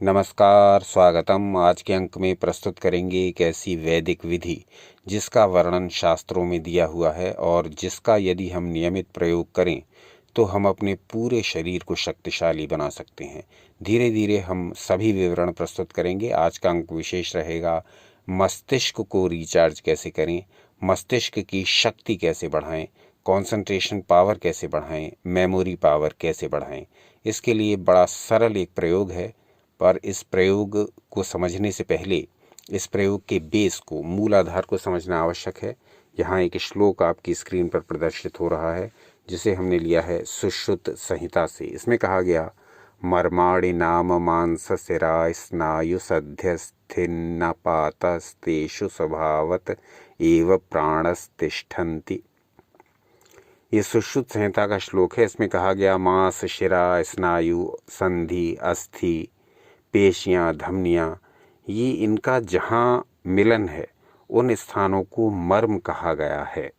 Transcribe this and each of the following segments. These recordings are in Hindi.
नमस्कार, स्वागतम। आज के अंक में प्रस्तुत करेंगे एक ऐसी वैदिक विधि जिसका वर्णन शास्त्रों में दिया हुआ है और जिसका यदि हम नियमित प्रयोग करें तो हम अपने पूरे शरीर को शक्तिशाली बना सकते हैं। धीरे धीरे हम सभी विवरण प्रस्तुत करेंगे। आज का अंक विशेष रहेगा मस्तिष्क को रिचार्ज कैसे करें, मस्तिष्क की शक्ति कैसे बढ़ाएं, कंसंट्रेशन पावर कैसे बढ़ाएं, मेमोरी पावर कैसे बढ़ाएं। इसके लिए बड़ा सरल एक प्रयोग है, पर इस प्रयोग को समझने से पहले इस प्रयोग के बेस को, मूल आधार को समझना आवश्यक है। यहाँ एक श्लोक आपकी स्क्रीन पर प्रदर्शित हो रहा है जिसे हमने लिया है सुश्रुत संहिता से। इसमें कहा गया, मर्माणि नाम मांस सिरा स्नायु सध्यस्थिन्नपातस्तेषु स्वभावत एव प्राणस्तिष्ठन्ति। ये सुश्रुत संहिता का श्लोक है। इसमें कहा गया, मांस, शिरा, स्नायु, संधि, अस्थि, पेशियाँ, धमनियाँ, ये इनका जहाँ मिलन है उन स्थानों को मर्म कहा गया है।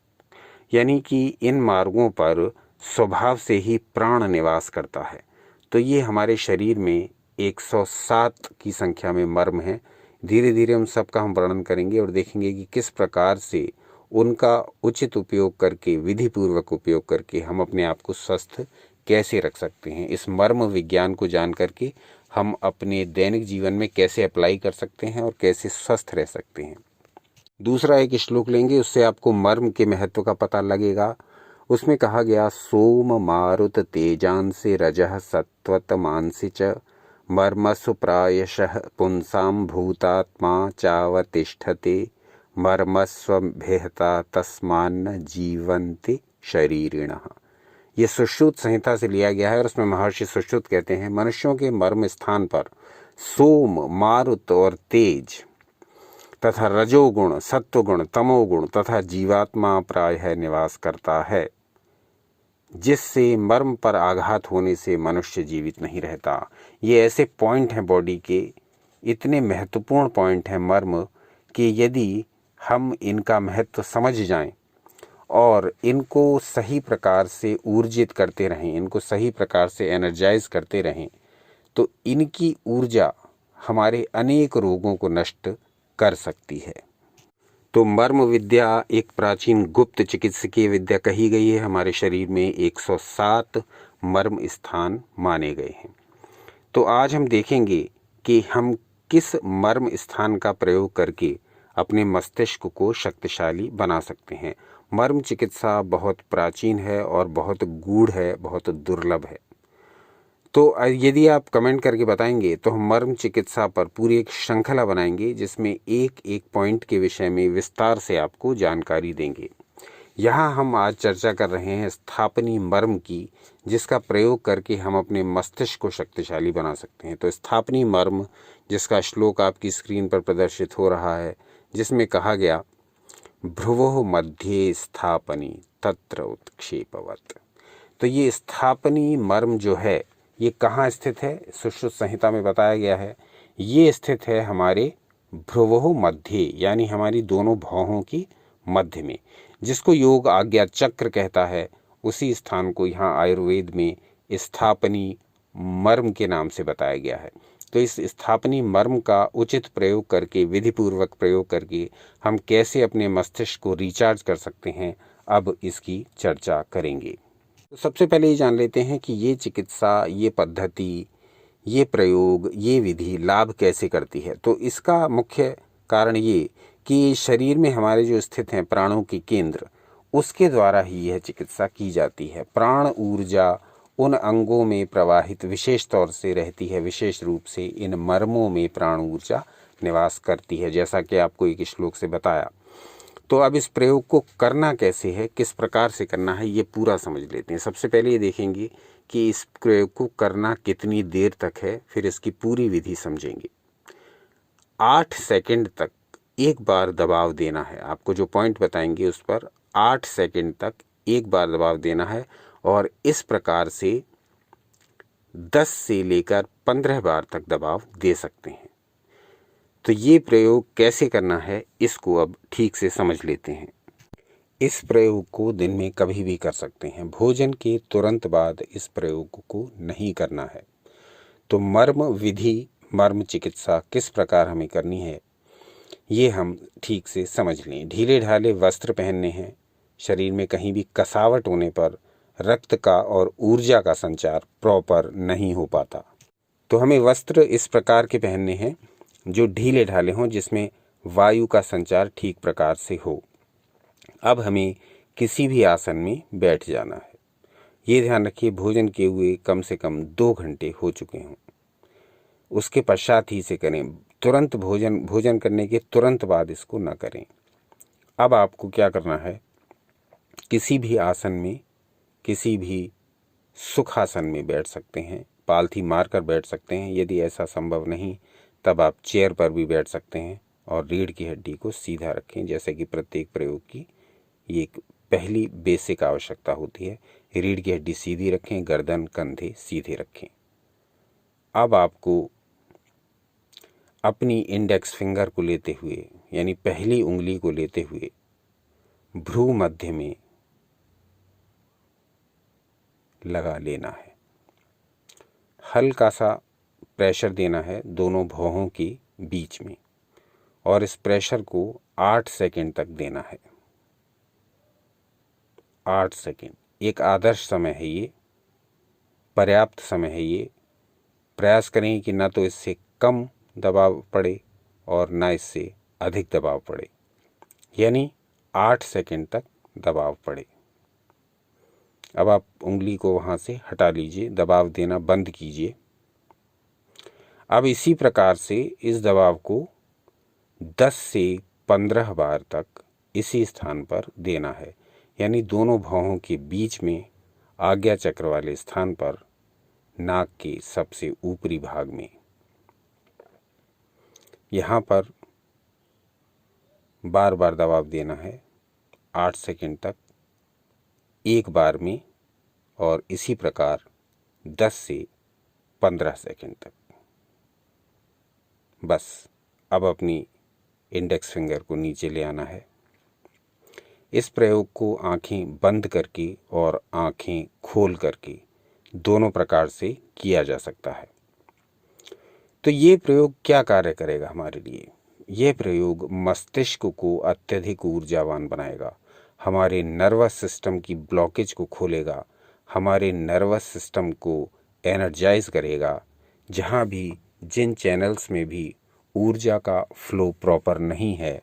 यानी कि इन मार्गों पर स्वभाव से ही प्राण निवास करता है। तो ये हमारे शरीर में 107 की संख्या में मर्म हैं। धीरे धीरे उन सब का हम वर्णन करेंगे और देखेंगे कि किस प्रकार से उनका उचित उपयोग करके, विधि पूर्वक उपयोग करके हम अपने आप को स्वस्थ कैसे रख सकते हैं। इस मर्म विज्ञान को जान करके हम अपने दैनिक जीवन में कैसे अप्लाई कर सकते हैं और कैसे स्वस्थ रह सकते हैं। दूसरा एक श्लोक लेंगे, उससे आपको मर्म के महत्व का पता लगेगा। उसमें कहा गया, सोम मारुत तेजांसि रजः सत्वत मांसि च मर्मसु प्रायशः पुंसां भूतात्मा चावतिष्ठते मर्मस्वभेहता तस्मान्न जीवन्ति शरीरिणः। ये सुश्रुत संहिता से लिया गया है और उसमें महर्षि सुश्रुत कहते हैं, मनुष्यों के मर्म स्थान पर सोम, मारुत और तेज तथा रजोगुण, सत्वगुण, तमोगुण तथा जीवात्मा प्रायः निवास करता है, जिससे मर्म पर आघात होने से मनुष्य जीवित नहीं रहता। ये ऐसे पॉइंट हैं बॉडी के, इतने महत्वपूर्ण पॉइंट हैं मर्म, कि यदि हम इनका महत्व समझ जाएं और इनको सही प्रकार से ऊर्जित करते रहें, इनको सही प्रकार से एनर्जाइज करते रहें, तो इनकी ऊर्जा हमारे अनेक रोगों को नष्ट कर सकती है। तो मर्म विद्या एक प्राचीन गुप्त चिकित्सकीय विद्या कही गई है। हमारे शरीर में 107 मर्म स्थान माने गए हैं। तो आज हम देखेंगे कि हम किस मर्म स्थान का प्रयोग करके अपने मस्तिष्क को शक्तिशाली बना सकते हैं। मर्म चिकित्सा बहुत प्राचीन है और बहुत गूढ़ है, बहुत दुर्लभ है। तो यदि आप कमेंट करके बताएंगे तो हम मर्म चिकित्सा पर पूरी एक श्रृंखला बनाएंगे जिसमें एक एक पॉइंट के विषय में विस्तार से आपको जानकारी देंगे। यहाँ हम आज चर्चा कर रहे हैं स्थापनी मर्म की, जिसका प्रयोग करके हम अपने मस्तिष्क को शक्तिशाली बना सकते हैं। तो स्थापनी मर्म, जिसका श्लोक आपकी स्क्रीन पर प्रदर्शित हो रहा है, जिसमें कहा गया, भ्रुवोः मध्ये स्थापनी तत्र उत्क्षेपवत्। तो ये स्थापनी मर्म जो है ये कहाँ स्थित है? सुश्रुत संहिता में बताया गया है, ये स्थित है हमारे भ्रुवोः मध्ये, यानी हमारी दोनों भौहों की मध्य में, जिसको योग आज्ञा चक्र कहता है। उसी स्थान को यहाँ आयुर्वेद में स्थापनी मर्म के नाम से बताया गया है। तो इस स्थापनी मर्म का उचित प्रयोग करके, विधि पूर्वक प्रयोग करके हम कैसे अपने मस्तिष्क को रिचार्ज कर सकते हैं, अब इसकी चर्चा करेंगे। तो सबसे पहले ये जान लेते हैं कि ये चिकित्सा, ये पद्धति, ये प्रयोग, ये विधि लाभ कैसे करती है। तो इसका मुख्य कारण ये कि शरीर में हमारे जो स्थित हैं प्राणों के केंद्र, उसके द्वारा ही यह चिकित्सा की जाती है। प्राण ऊर्जा उन अंगों में प्रवाहित विशेष तौर से रहती है, विशेष रूप से इन मर्मों में प्राण ऊर्जा निवास करती है, जैसा कि आपको एक श्लोक से बताया। तो अब इस प्रयोग को करना कैसे है, किस प्रकार से करना है, ये पूरा समझ लेते हैं। सबसे पहले ये देखेंगे कि इस प्रयोग को करना कितनी देर तक है, फिर इसकी पूरी विधि समझेंगे। 8 सेकंड तक एक बार दबाव देना है। आपको जो पॉइंट बताएंगे उस पर 8 सेकंड तक एक बार दबाव देना है और इस प्रकार से 10 से लेकर 15 बार तक दबाव दे सकते हैं। तो ये प्रयोग कैसे करना है, इसको अब ठीक से समझ लेते हैं। इस प्रयोग को दिन में कभी भी कर सकते हैं, भोजन के तुरंत बाद इस प्रयोग को नहीं करना है। तो मर्म विधि मर्म चिकित्सा किस प्रकार हमें करनी है ये हम ठीक से समझ लें। ढीले ढाले वस्त्र पहनने हैं। शरीर में कहीं भी कसावट होने पर रक्त का और ऊर्जा का संचार प्रॉपर नहीं हो पाता। तो हमें वस्त्र इस प्रकार के पहनने हैं जो ढीले ढाले हों, जिसमें वायु का संचार ठीक प्रकार से हो। अब हमें किसी भी आसन में बैठ जाना है। ये ध्यान रखिए भोजन किए हुए कम से कम 2 घंटे हो चुके हों, उसके पश्चात ही से करें। तुरंत भोजन करने के तुरंत बाद इसको न करें। अब आपको क्या करना है, किसी भी आसन में, किसी भी सुखासन में बैठ सकते हैं, पालथी मारकर बैठ सकते हैं। यदि ऐसा संभव नहीं तब आप चेयर पर भी बैठ सकते हैं और रीढ़ की हड्डी को सीधा रखें। जैसे कि प्रत्येक प्रयोग की ये एक पहली बेसिक आवश्यकता होती है। रीढ़ की हड्डी सीधी रखें, गर्दन कंधे सीधे रखें। अब आपको अपनी इंडेक्स फिंगर को लेते हुए, यानी पहली उंगली को लेते हुए भ्रू मध्य में लगा लेना है। हल्का सा प्रेशर देना है दोनों भौहों के बीच में और इस प्रेशर को 8 सेकंड तक देना है। 8 सेकंड एक आदर्श समय है, ये पर्याप्त समय है। ये प्रयास करें कि ना तो इससे कम दबाव पड़े और ना इससे अधिक दबाव पड़े, यानी 8 सेकंड तक दबाव पड़े। अब आप उंगली को वहाँ से हटा लीजिए, दबाव देना बंद कीजिए। अब इसी प्रकार से इस दबाव को 10 से 15 बार तक इसी स्थान पर देना है, यानी दोनों भौहों के बीच में आज्ञा चक्र वाले स्थान पर, नाक के सबसे ऊपरी भाग में। यहाँ पर बार बार दबाव देना है 8 सेकंड तक एक बार में, और इसी प्रकार 10 से 15 सेकंड तक। बस अब अपनी इंडेक्स फिंगर को नीचे ले आना है। इस प्रयोग को आंखें बंद करके और आंखें खोल करके दोनों प्रकार से किया जा सकता है। तो ये प्रयोग क्या कार्य करेगा हमारे लिए? यह प्रयोग मस्तिष्क को अत्यधिक ऊर्जावान बनाएगा, हमारे नर्वस सिस्टम की ब्लॉकेज को खोलेगा, हमारे नर्वस सिस्टम को एनर्जाइज करेगा। जहाँ भी जिन चैनल्स में भी ऊर्जा का फ्लो प्रॉपर नहीं है,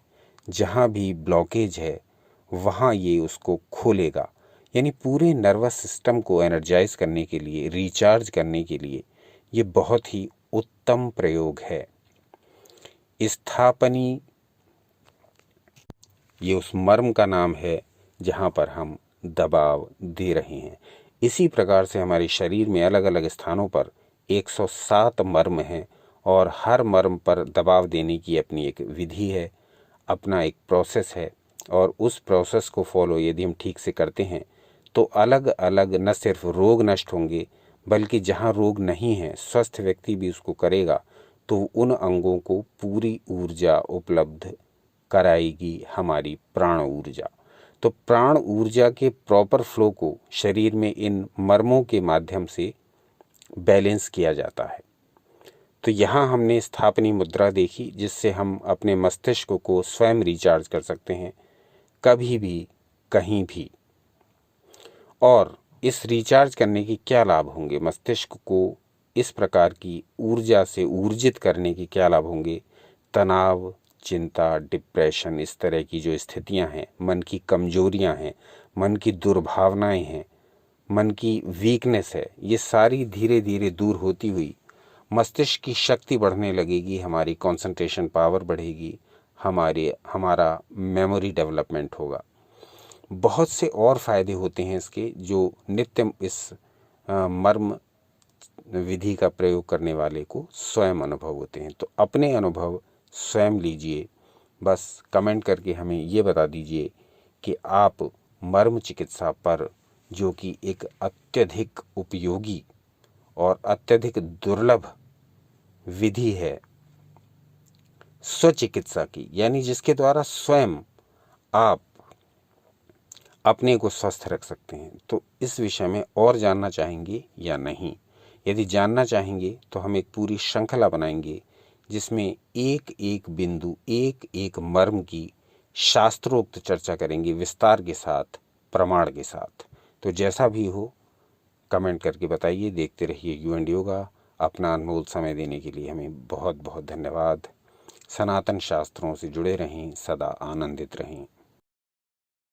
जहाँ भी ब्लॉकेज है, वहाँ ये उसको खोलेगा। यानी पूरे नर्वस सिस्टम को एनर्जाइज करने के लिए, रिचार्ज करने के लिए ये बहुत ही उत्तम प्रयोग है। स्थापनी ये उस मर्म का नाम है जहाँ पर हम दबाव दे रहे हैं। इसी प्रकार से हमारे शरीर में अलग अलग स्थानों पर 107 मर्म हैं और हर मर्म पर दबाव देने की अपनी एक विधि है, अपना एक प्रोसेस है। और उस प्रोसेस को फॉलो यदि हम ठीक से करते हैं तो अलग अलग न सिर्फ रोग नष्ट होंगे, बल्कि जहाँ रोग नहीं है, स्वस्थ व्यक्ति भी उसको करेगा तो उन अंगों को पूरी ऊर्जा उपलब्ध कराएगी हमारी प्राण ऊर्जा। तो प्राण ऊर्जा के प्रॉपर फ्लो को शरीर में इन मर्मों के माध्यम से बैलेंस किया जाता है। तो यहाँ हमने स्थापनी मुद्रा देखी, जिससे हम अपने मस्तिष्क को स्वयं रिचार्ज कर सकते हैं कभी भी कहीं भी। और इस रिचार्ज करने के क्या लाभ होंगे, मस्तिष्क को इस प्रकार की ऊर्जा से ऊर्जित करने के क्या लाभ होंगे? तनाव, चिंता, डिप्रेशन, इस तरह की जो स्थितियां हैं, मन की कमजोरियां हैं, मन की दुर्भावनाएं हैं, मन की वीकनेस है, ये सारी धीरे धीरे दूर होती हुई मस्तिष्क की शक्ति बढ़ने लगेगी, हमारी कंसंट्रेशन पावर बढ़ेगी, हमारा मेमोरी डेवलपमेंट होगा। बहुत से और फायदे होते हैं इसके, जो नित्य इस मर्म विधि का प्रयोग करने वाले को स्वयं अनुभव होते हैं। तो अपने अनुभव स्वयं लीजिए। बस कमेंट करके हमें ये बता दीजिए कि आप मर्म चिकित्सा पर, जो कि एक अत्यधिक उपयोगी और अत्यधिक दुर्लभ विधि है स्वचिकित्सा की, यानी जिसके द्वारा स्वयं आप अपने को स्वस्थ रख सकते हैं, तो इस विषय में और जानना चाहेंगे या नहीं, यदि जानना चाहेंगे तो हम एक पूरी श्रृंखला बनाएंगे जिसमें एक एक बिंदु, एक एक मर्म की शास्त्रोक्त चर्चा करेंगे, विस्तार के साथ, प्रमाण के साथ। तो जैसा भी हो कमेंट करके बताइए। देखते रहिए यू एंड योगा। अपना अनमोल समय देने के लिए हमें बहुत बहुत धन्यवाद। सनातन शास्त्रों से जुड़े रहें, सदा आनंदित रहें।